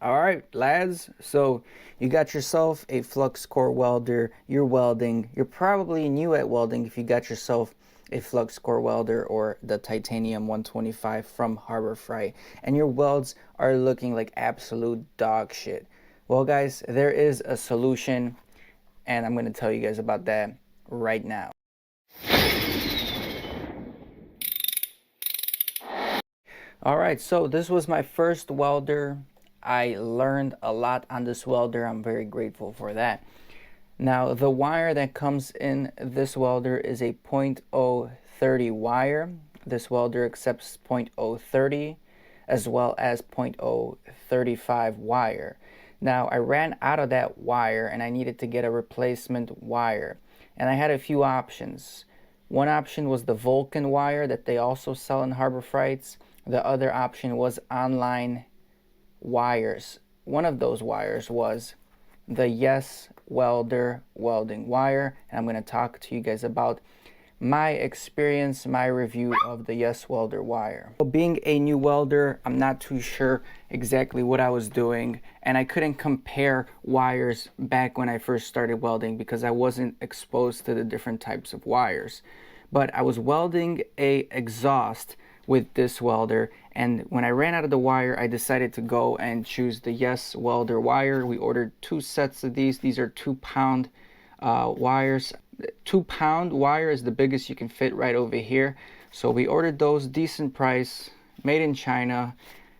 All right, lads. So you got yourself a Fluxcore welder. You're welding. You're probably new at welding if you got yourself a Fluxcore welder or the Titanium 125 from Harbor Freight, and your welds are looking like absolute dog shit. Well, guys, there is a solution, and I'm going to tell you guys about that right now. All right, so this was my first welder. I learned a lot on this welder. I'm very grateful for that. Now, the wire that comes in this welder is a .030 wire. This welder accepts .030 as well as .035 wire. Now, I ran out of that wire and I needed to get a replacement wire. And I had a few options. One option was the Vulcan wire that they also sell in Harbor Freights. The other option was online wires. One of those wires was the Yes Welder welding wire, and I'm going to talk to you guys about my experience, my review of the Yes Welder wire. So being a new welder, I'm not too sure exactly what I was doing, and I couldn't compare wires back when I first started welding because I wasn't exposed to the different types of wires. But I was welding a exhaust with this welder, and when I ran out of the wire, I decided to go and choose the Yes Welder wire. We ordered 2 sets of these. These are 2-pound wires. 2-pound wire is the biggest you can fit right over here. So we ordered those, decent price, made in China.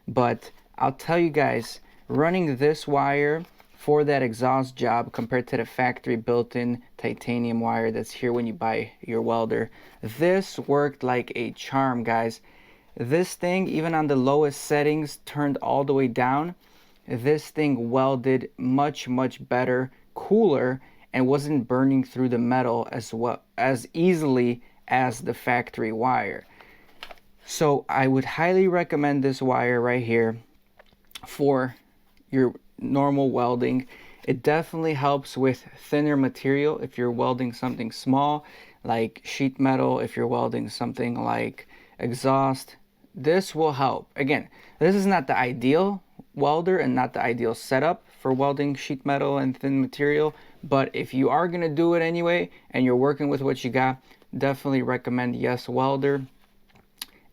But I'll tell you guys, running this wire for that exhaust job compared to the factory built-in titanium wire that's here when you buy your welder, this worked like a charm, guys. This thing, even on the lowest settings turned all the way down, this thing welded much better, cooler, and wasn't burning through the metal as easily as the factory wire. So I would highly recommend this wire right here for your normal welding. It definitely helps with thinner material if you're welding something small like sheet metal. If you're welding something like exhaust, this will help. Again, this is not the ideal welder and not the ideal setup for welding sheet metal and thin material, but if you are going to do it anyway and you're working with what you got, definitely recommend Yes Welder.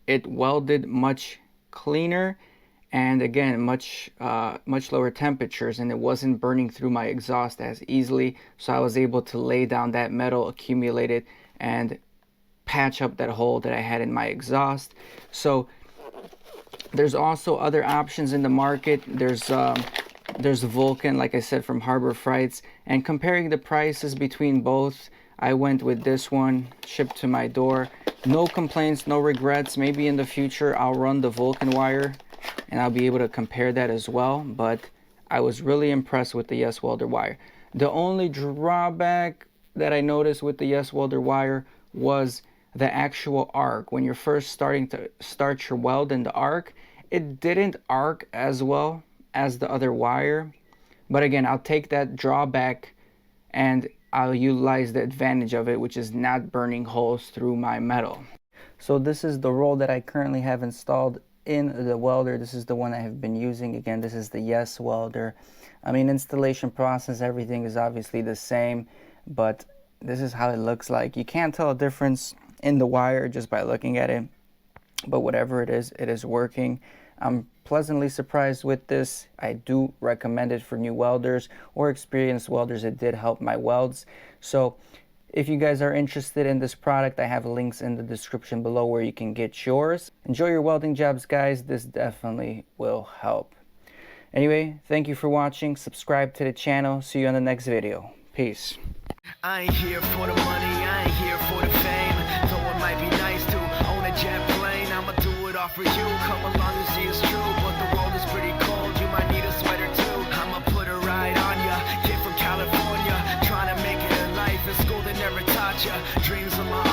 It welded much cleaner, and again much lower temperatures, and it wasn't burning through my exhaust as easily, so I was able to lay down that metal accumulated and patch up that hole that I had in my exhaust. So there's also other options in the market. There's Vulcan, like I said, from Harbor Freights, and comparing the prices between both, I went with this one, shipped to my door. No complaints, no regrets. Maybe in the future I'll run the Vulcan wire and I'll be able to compare that as well, but I was really impressed with the Yes Welder wire. The only drawback that I noticed with the Yes Welder wire was the actual arc. When you're first starting to start your weld in the arc, it didn't arc as well as the other wire. But again, I'll take that drawback and I'll utilize the advantage of it, which is not burning holes through my metal. So this is the roll that I currently have installed in the welder. This is the one I have been using. Again, this is the Yes Welder. I mean, installation process, everything is obviously the same, but this is how it looks like. You can't tell a difference in the wire just by looking at it, but whatever it is working. I'm pleasantly surprised with this. I do recommend it for new welders or experienced welders. It did help my welds. So if you guys are interested in this product, I have links in the description below where you can get yours. Enjoy your welding jobs, guys. This definitely will help. Anyway, thank you for watching. Subscribe to the channel. See you on the next video. Peace. I ain't here for the money, I ain't here for the fame. Though it might be nice to own a jet plane, I'ma do it all for you. Come along and see it's true, but the world is pretty cold. You might need a sweater too. I'ma put a ride on ya. Kid from California, trying to make it in life. In school they never taught ya. Dreams a lot.